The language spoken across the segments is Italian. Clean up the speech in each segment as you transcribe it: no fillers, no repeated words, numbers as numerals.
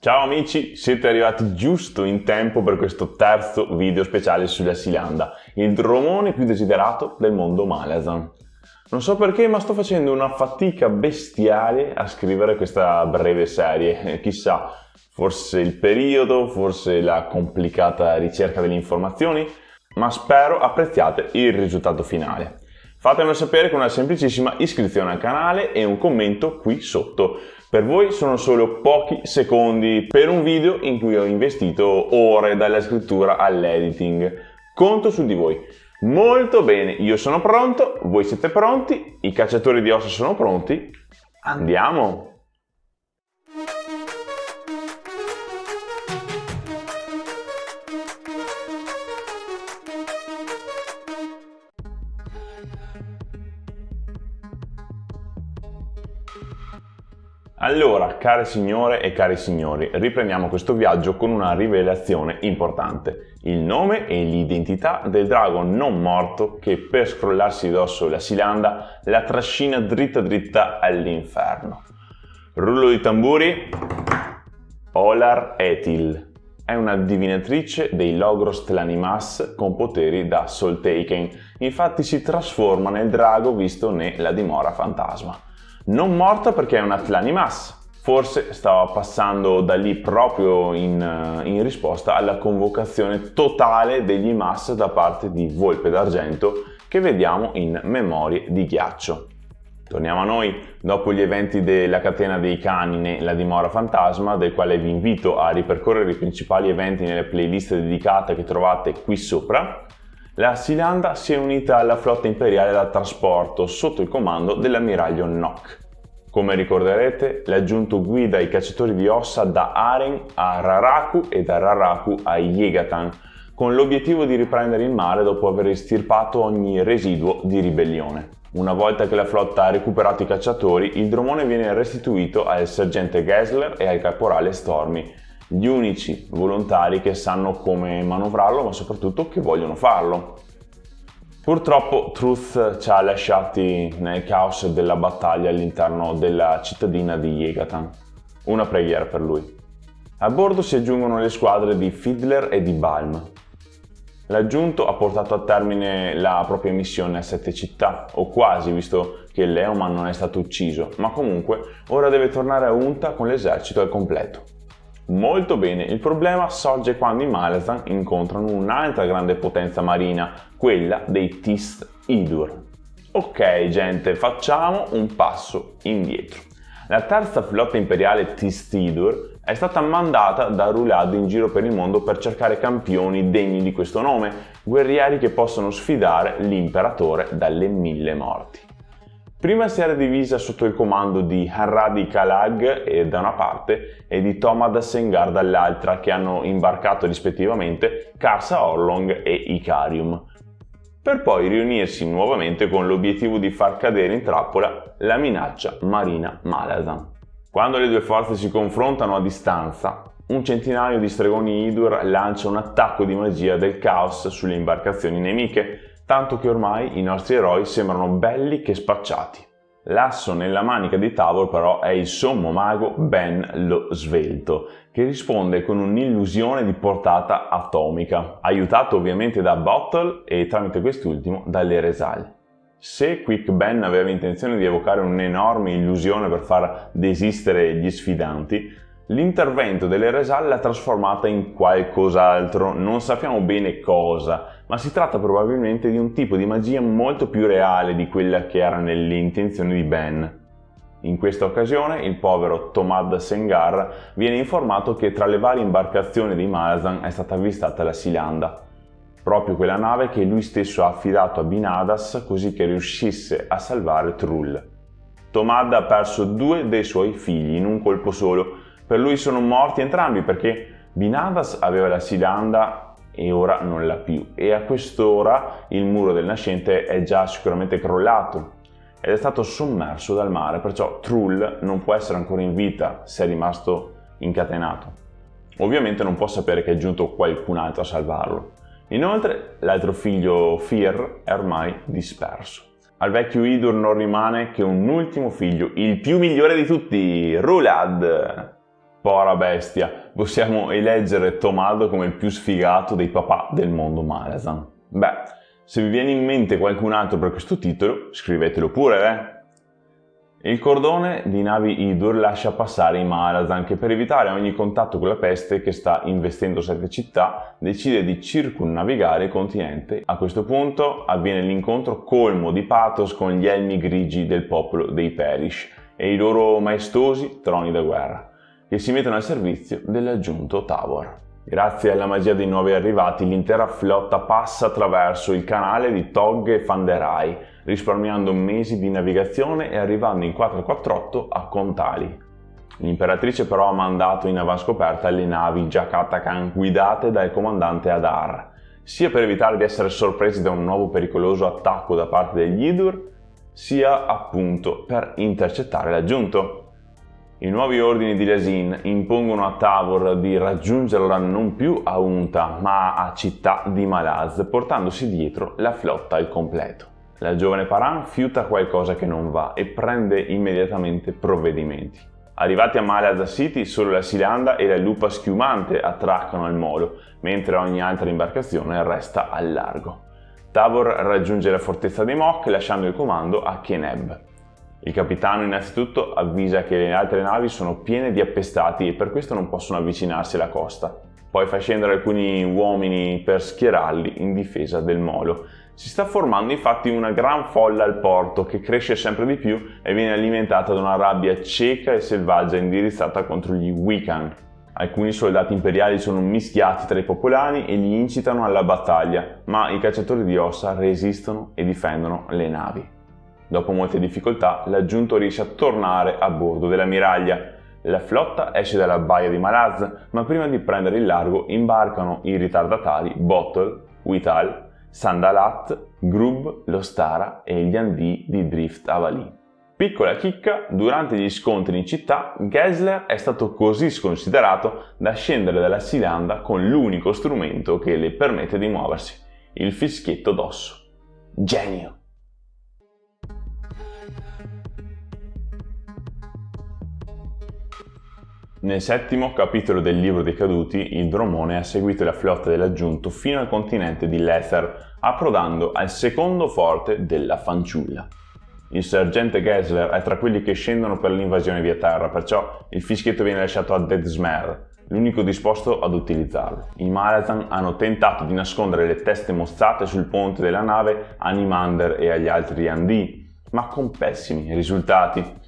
Ciao amici, siete arrivati giusto in tempo per questo terzo video speciale sulla Sealanda, il dromone più desiderato del mondo Malazan. Non so perché, ma sto facendo una fatica bestiale a scrivere questa breve serie. Chissà, forse il periodo, forse la complicata ricerca delle informazioni, ma spero apprezziate il risultato finale. Fatemelo sapere con una semplicissima iscrizione al canale e un commento qui sotto. Per voi sono solo pochi secondi per un video in cui ho investito ore dalla scrittura all'editing. Conto su di voi. Molto bene, io sono pronto, voi siete pronti, i cacciatori di ossa sono pronti. Andiamo! Allora, care signore e cari signori, riprendiamo questo viaggio con una rivelazione importante. Il nome e l'identità del drago non morto che per scrollarsi addosso la Sealanda la trascina dritta dritta all'inferno. Rullo di tamburi. Olar Ethil. È una divinatrice dei Logros Tlanimas con poteri da Solteiken. Infatti si trasforma nel drago visto nella dimora fantasma. Non morta perché è una Tlanimas, forse stava passando da lì proprio in risposta alla convocazione totale degli Mas da parte di Volpe d'Argento che vediamo in Memorie di Ghiaccio. Torniamo a noi, dopo gli eventi della catena dei Canine, la dimora fantasma, del quale vi invito a ripercorrere i principali eventi nelle playlist dedicate che trovate qui sopra. La Sealanda si è unita alla flotta imperiale da trasporto sotto il comando dell'ammiraglio Nock. Come ricorderete, l'aggiunto guida i cacciatori di ossa da Aren a Raraku e da Raraku a Yegatan, con l'obiettivo di riprendere il mare dopo aver estirpato ogni residuo di ribellione. Una volta che la flotta ha recuperato i cacciatori, il dromone viene restituito al sergente Gessler e al caporale Stormy, gli unici volontari che sanno come manovrarlo, ma soprattutto che vogliono farlo. Purtroppo Truth ci ha lasciati nel caos della battaglia all'interno della cittadina di Yegatan. Una preghiera per lui. A bordo si aggiungono le squadre di Fiddler e di Balm. L'aggiunto ha portato a termine la propria missione a 7 città, o quasi, visto che Leoman non è stato ucciso, ma comunque ora deve tornare a Unta con l'esercito al completo. Molto bene, il problema sorge quando i Malazan incontrano un'altra grande potenza marina, quella dei Tist Idur. Ok gente, facciamo un passo indietro. La terza flotta imperiale Tist Idur è stata mandata da Rulad in giro per il mondo per cercare campioni degni di questo nome, guerrieri che possono sfidare l'imperatore dalle 1000 morti. Prima si era divisa sotto il comando di Harradi Kalag da una parte e di Tomad Sengar dall'altra, che hanno imbarcato rispettivamente Karsa Orlong e Icarium, per poi riunirsi nuovamente con l'obiettivo di far cadere in trappola la minaccia marina Malazan. Quando le due forze si confrontano a distanza, un centinaio di stregoni Idur lancia un attacco di magia del caos sulle imbarcazioni nemiche, tanto che ormai i nostri eroi sembrano belli che spacciati. L'asso nella manica di Tavor però è il sommo mago Ben lo Svelto, che risponde con un'illusione di portata atomica, aiutato ovviamente da Bottle e tramite quest'ultimo dall'Eresal. Se Quick Ben aveva intenzione di evocare un'enorme illusione per far desistere gli sfidanti, l'intervento dell'Eresal l'ha trasformata in qualcos'altro, non sappiamo bene cosa, ma si tratta probabilmente di un tipo di magia molto più reale di quella che era nelle intenzioni di Ben. In questa occasione il povero Tomad Sengar viene informato che tra le varie imbarcazioni dei Malazan è stata avvistata la Sealanda, proprio quella nave che lui stesso ha affidato a Binadas così che riuscisse a salvare Trull. Tomad ha perso 2 dei suoi figli in un colpo solo. Per lui sono morti entrambi perché Binadas aveva la Sealanda e ora non l'ha più, e a quest'ora il muro del nascente è già sicuramente crollato ed è stato sommerso dal mare, perciò Trull non può essere ancora in vita se è rimasto incatenato. Ovviamente non può sapere che è giunto qualcun altro a salvarlo. Inoltre l'altro figlio Fir è ormai disperso. Al vecchio Idur non rimane che un ultimo figlio, il più migliore di tutti, Rulad. Povera bestia, possiamo eleggere Tommaso come il più sfigato dei papà del mondo Malazan. Beh, se vi viene in mente qualcun altro per questo titolo, scrivetelo pure, Il cordone di navi Idur lascia passare i Malazan che per evitare ogni contatto con la peste che sta investendo 7 città decide di circumnavigare il continente. A questo punto avviene l'incontro colmo di pathos con gli elmi grigi del popolo dei Perish e i loro maestosi troni da guerra, che si mettono al servizio dell'aggiunto Tavor. Grazie alla magia dei nuovi arrivati, l'intera flotta passa attraverso il canale di Tog e Fanderai, risparmiando mesi di navigazione e arrivando in 448 a Kontali. L'imperatrice però ha mandato in avanscoperta le navi Jakatakan guidate dal comandante Adar, sia per evitare di essere sorpresi da un nuovo pericoloso attacco da parte degli Idur, sia appunto per intercettare l'aggiunto. I nuovi ordini di Lasin impongono a Tavor di raggiungerla non più a Unta, ma a città di Malaz, portandosi dietro la flotta al completo. La giovane Paran fiuta qualcosa che non va e prende immediatamente provvedimenti. Arrivati a Malaz City, solo la Silanda e la Lupa Schiumante attraccano al molo, mentre ogni altra imbarcazione resta al largo. Tavor raggiunge la fortezza dei Mok lasciando il comando a Keneb. Il capitano innanzitutto avvisa che le altre navi sono piene di appestati e per questo non possono avvicinarsi alla costa. Poi fa scendere alcuni uomini per schierarli in difesa del molo. Si sta formando infatti una gran folla al porto che cresce sempre di più e viene alimentata da una rabbia cieca e selvaggia indirizzata contro gli Wiccan. Alcuni soldati imperiali sono mischiati tra i popolani e li incitano alla battaglia, ma i cacciatori di ossa resistono e difendono le navi. Dopo molte difficoltà, l'aggiunto riesce a tornare a bordo dell'ammiraglia. La flotta esce dalla baia di Malaz, ma prima di prendere il largo imbarcano i ritardatari Bottle, Wital, Sandalat, Grub, Lostara e gli Andi di Drift Avali. Piccola chicca, durante gli scontri in città, Gessler è stato così sconsiderato da scendere dalla Silanda con l'unico strumento che le permette di muoversi, il fischietto d'osso. Genio! Nel 7° capitolo del Libro dei Caduti, il Dromone ha seguito la flotta dell'aggiunto fino al continente di Lether, approdando al secondo forte della Fanciulla. Il sergente Gessler è tra quelli che scendono per l'invasione via terra, perciò il fischietto viene lasciato a Deathsmere, l'unico disposto ad utilizzarlo. I Malazan hanno tentato di nascondere le teste mozzate sul ponte della nave a Nimander e agli altri Andi, ma con pessimi risultati.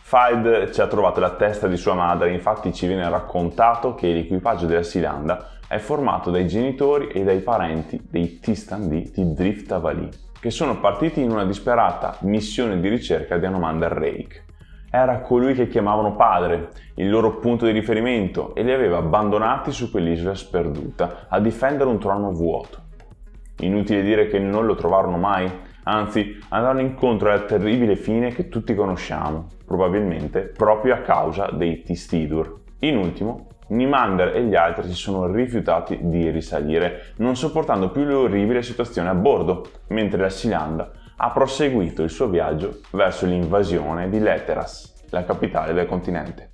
Fald ci ha trovato la testa di sua madre, infatti ci viene raccontato che l'equipaggio della Silanda è formato dai genitori e dai parenti dei Tistandi di Drift Avali, che sono partiti in una disperata missione di ricerca di Anomander Rake. Era colui che chiamavano padre, il loro punto di riferimento, e li aveva abbandonati su quell'isola sperduta a difendere un trono vuoto. Inutile dire che non lo trovarono mai, anzi andarono incontro alla terribile fine che tutti conosciamo, probabilmente proprio a causa dei Tistidur. In ultimo, Nimander e gli altri si sono rifiutati di risalire, non sopportando più l'orribile situazione a bordo, mentre la Silanda ha proseguito il suo viaggio verso l'invasione di Leteras, la capitale del continente.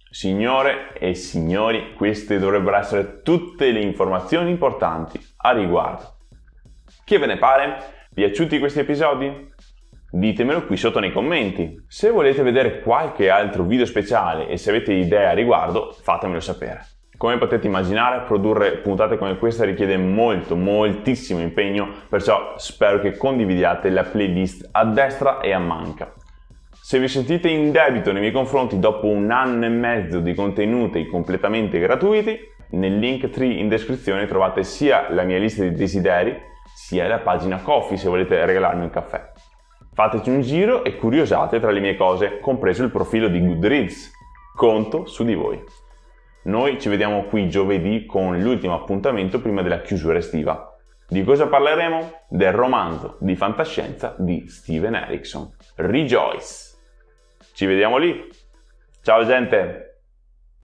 Signore e signori, queste dovrebbero essere tutte le informazioni importanti a riguardo. Che ve ne pare? Piaciuti questi episodi? Ditemelo qui sotto nei commenti. Se volete vedere qualche altro video speciale e se avete idee a riguardo, fatemelo sapere. Come potete immaginare, produrre puntate come questa richiede moltissimo impegno, perciò spero che condividiate la playlist a destra e a manca. Se vi sentite in debito nei miei confronti dopo 1 anno e mezzo di contenuti completamente gratuiti, nel link tree in descrizione trovate sia la mia lista di desideri, sia la pagina Ko-fi se volete regalarmi un caffè. Fateci un giro e curiosate tra le mie cose, compreso il profilo di Goodreads. Conto su di voi. Noi ci vediamo qui giovedì con l'ultimo appuntamento prima della chiusura estiva. Di cosa parleremo? Del romanzo di fantascienza di Steven Erikson, Rejoice. Ci vediamo lì. Ciao gente!